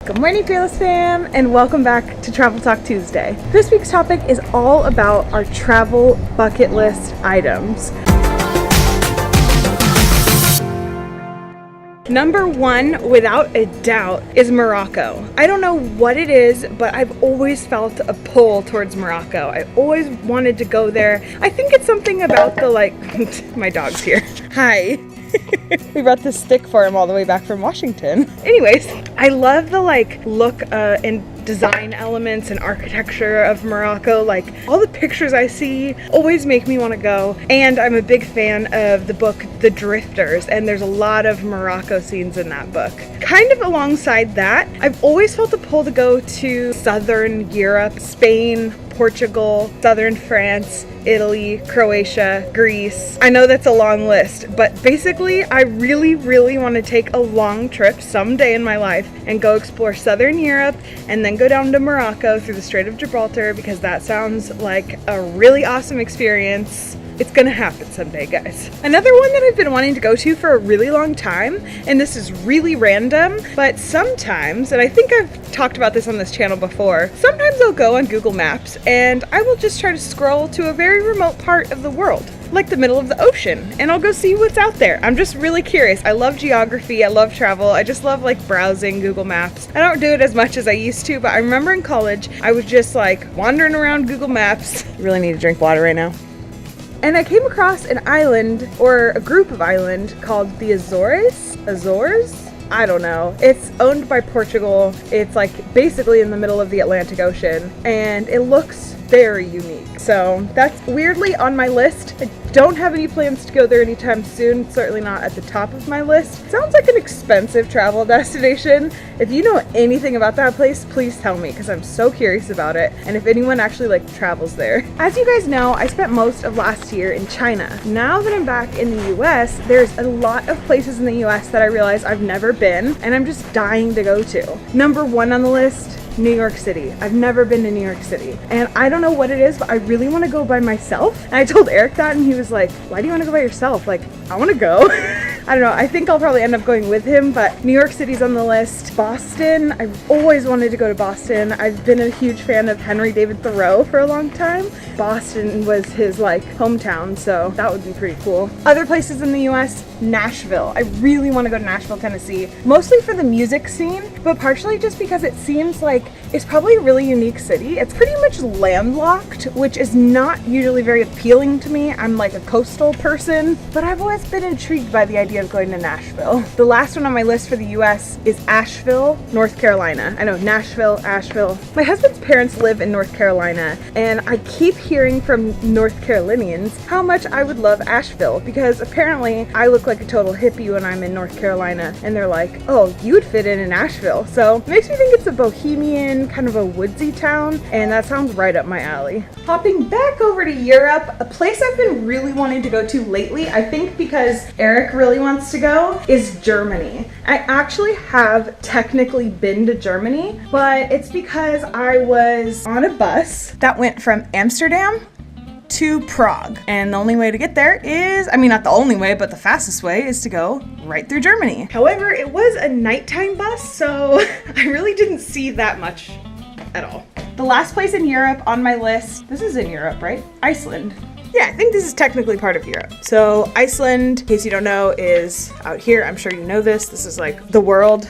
Good morning, Fearless fam, and welcome back to Travel Talk Tuesday. This week's topic is all about our travel bucket list items. Number one, without a doubt, is Morocco. I don't know what it is, but I've always felt a pull towards Morocco. I always wanted to go there. I think it's something about the, my dog's here. Hi. We brought this stick for him all the way back from Washington. Anyways, I love the look and design elements and architecture of Morocco. Like, all the pictures I see always make me want to go. And I'm a big fan of the book The Drifters, and there's a lot of Morocco scenes in that book. Kind of alongside that, I've always felt a pull to go to Southern Europe, Spain, Portugal, Southern France, Italy, Croatia, Greece. I know that's a long list, but basically I really want to take a long trip someday in my life and go explore Southern Europe and then go down to Morocco through the Strait of Gibraltar, because that sounds like a really awesome experience. It's gonna happen someday, guys. Another one that I've been wanting to go to for a really long time, and this is really random, but sometimes, and I think I've talked about this on this channel before, sometimes I'll go on Google Maps and I will just try to scroll to a very remote part of the world, like the middle of the ocean, and I'll go see what's out there. I'm just really curious. I love geography, I love travel, I just love browsing Google Maps. I don't do it as much as I used to, but I remember in college, I was just wandering around Google Maps. You really need to drink water right now. And I came across an island, or a group of islands, called the Azores? I don't know. It's owned by Portugal. It's basically in the middle of the Atlantic Ocean, and it looks very unique. So that's weirdly on my list. I don't have any plans to go there anytime soon. Certainly not at the top of my list. Sounds like an expensive travel destination. If you know anything about that place, please tell me, because I'm so curious about it, and if anyone actually travels there. As you guys know, I spent most of last year in China. Now that I'm back in the US, there's a lot of places in the US that I realize I've never been, and I'm just dying to go to. Number one on the list, New York City. I've never been to New York City, and I don't know what it is, but I really want to go by myself. And I told Eric that, and he was like, why do you want to go by yourself? I want to go. I don't know, I think I'll probably end up going with him, but New York City's on the list. Boston, I've always wanted to go to Boston. I've been a huge fan of Henry David Thoreau for a long time. Boston was his hometown, so that would be pretty cool. Other places in the US, Nashville. I really want to go to Nashville, Tennessee, mostly for the music scene, but partially just because it seems like it's probably a really unique city. It's pretty much landlocked, which is not usually very appealing to me. I'm a coastal person, but I've always been intrigued by the idea of going to Nashville. The last one on my list for the US is Asheville, North Carolina. I know, Nashville, Asheville. My husband's parents live in North Carolina, and I keep hearing from North Carolinians how much I would love Asheville, because apparently I look like a total hippie when I'm in North Carolina, and they're like, oh, you would fit in Asheville. So it makes me think it's a bohemian, kind of a woodsy town, and that sounds right up my alley. Hopping back over to Europe, a place I've been really wanting to go to lately, I think because Eric really wants to go, is Germany. I actually have technically been to Germany, but it's because I was on a bus that went from Amsterdam to Prague, and the only way to get there is, not the only way, but the fastest way is to go right through Germany. However, it was a nighttime bus, so I really didn't see that much at all. The last place in Europe on my list, this is in Europe, right? Iceland. Yeah, I think this is technically part of Europe. So Iceland, in case you don't know, is out here. I'm sure you know this. This is the world.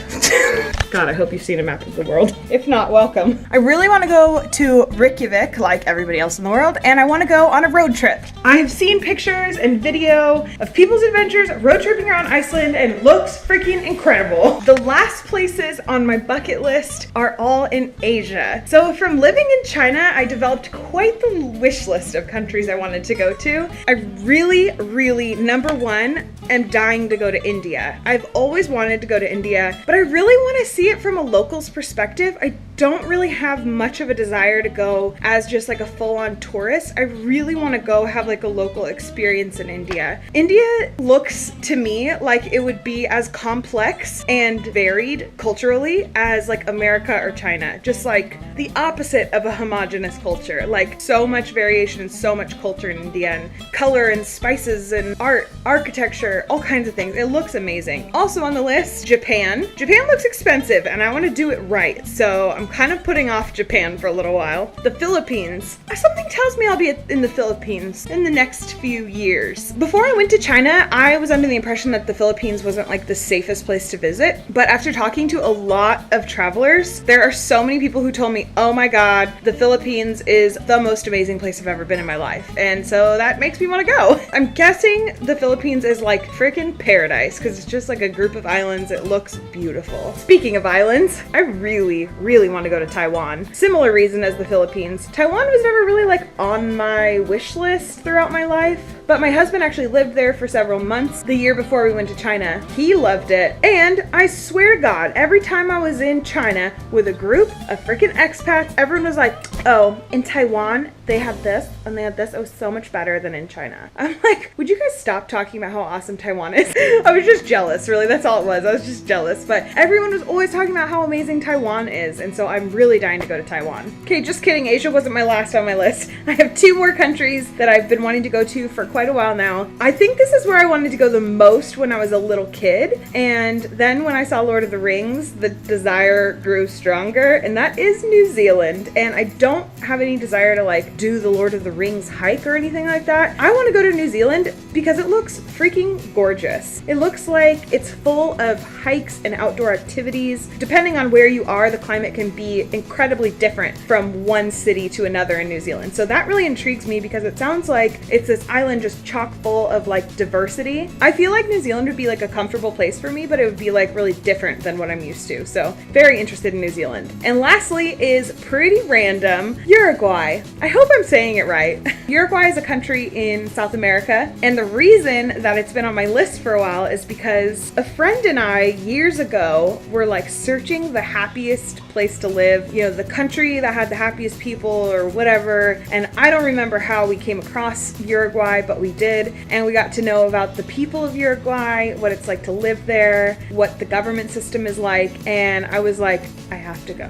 God, I hope you've seen a map of the world. If not, welcome. I really want to go to Reykjavik, like everybody else in the world, and I want to go on a road trip. I have seen pictures and video of people's adventures road tripping around Iceland, and it looks freaking incredible. The last places on my bucket list are all in Asia. So from living in China, I developed quite the wish list of countries I wanted to go to. I really, number one, am dying to go to India. I've always wanted to go to India, but I really want to see it from a local's perspective. I don't really have much of a desire to go as just like a full-on tourist. I really want to go have like a local experience in India. India looks to me like it would be as complex and varied culturally as like America or China. Just like the opposite of a homogenous culture. Like so much variation and so much culture in India, and color and spices and art, architecture, all kinds of things. It looks amazing. Also on the list, Japan. Japan looks expensive and I want to do it right. So I'm kind of putting off Japan for a little while. The Philippines. Something tells me I'll be in the Philippines in the next few years. Before I went to China, I was under the impression that the Philippines wasn't like the safest place to visit. But after talking to a lot of travelers, there are so many people who told me, oh my God, the Philippines is the most amazing place I've ever been in my life. And so that makes me want to go. I'm guessing the Philippines is like freaking paradise because it's just like a group of islands. It looks beautiful. Speaking of islands, I really want to go to Taiwan. Similar reason as the Philippines. Taiwan was never really like on my wish list throughout my life, but my husband actually lived there for several months the year before we went to China. He loved it. And I swear to God, every time I was in China with a group of freaking expats, everyone was like, oh, in Taiwan, they had this and they had this. It was so much better than in China. I'm like, would you guys stop talking about how awesome Taiwan is? I was just jealous, really. That's all it was. I was just jealous. But everyone was always talking about how amazing Taiwan is. And so I'm really dying to go to Taiwan. Okay, just kidding. Asia wasn't my last on my list. I have 2 more countries that I've been wanting to go to for quite a while now. I think this is where I wanted to go the most when I was a little kid. And then when I saw Lord of the Rings, the desire grew stronger. And that is New Zealand. And I don't have any desire to like do the Lord of the Rings hike or anything like that. I want to go to New Zealand because it looks freaking gorgeous. It looks like it's full of hikes and outdoor activities. Depending on where you are, the climate can be incredibly different from one city to another in New Zealand. So that really intrigues me because it sounds like it's this island just chock full of like diversity. I feel like New Zealand would be like a comfortable place for me, but it would be like really different than what I'm used to. So very interested in New Zealand. And lastly is pretty random, Uruguay. I hope I'm saying it right. Uruguay is a country in South America, and the reason that it's been on my list for a while is because a friend and I years ago were like searching the happiest place to live, you know, the country that had the happiest people or whatever, and I don't remember how we came across Uruguay, but we did, and we got to know about the people of Uruguay, what it's like to live there, what the government system is like, and I was like, I have to go.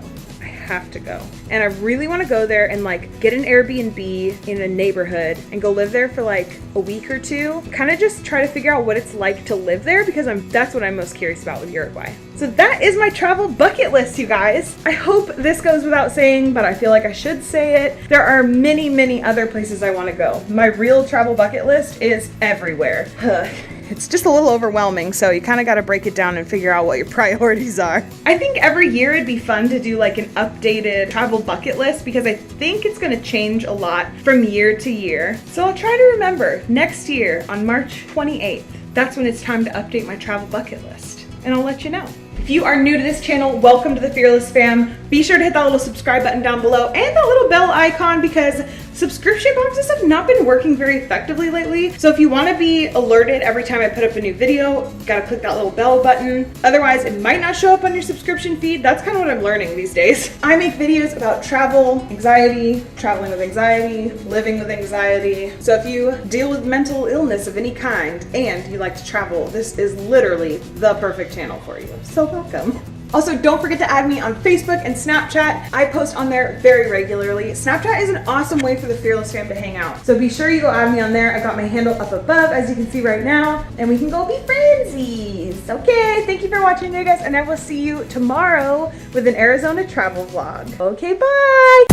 Have to go. And I really want to go there and like get an Airbnb in a neighborhood and go live there for like a week or 2. Kind of just try to figure out what it's like to live there because that's what I'm most curious about with Uruguay. So that is my travel bucket list, you guys. I hope this goes without saying, but I feel like I should say it. There are many other places I want to go. My real travel bucket list is everywhere. It's just a little overwhelming, so you kind of got to break it down and figure out what your priorities are. I think every year it'd be fun to do like an updated travel bucket list because I think it's going to change a lot from year to year. So I'll try to remember next year on March 28th. That's when it's time to update my travel bucket list, and I'll let you know. If you are new to this channel, welcome to the Fearless Fam. Be sure to hit that little subscribe button down below and that little bell icon because subscription boxes have not been working very effectively lately. So if you want to be alerted every time I put up a new video, you gotta click that little bell button. Otherwise, it might not show up on your subscription feed. That's kind of what I'm learning these days. I make videos about travel, anxiety, traveling with anxiety, living with anxiety. So if you deal with mental illness of any kind and you like to travel, this is literally the perfect channel for you. So welcome. Also, don't forget to add me on Facebook and Snapchat. I post on there very regularly. Snapchat is an awesome way for the Fearless Fam to hang out. So be sure you go add me on there. I got my handle up above, as you can see right now, and we can go be friendsies. Okay, thank you for watching, you guys, and I will see you tomorrow with an Arizona travel vlog. Okay, bye.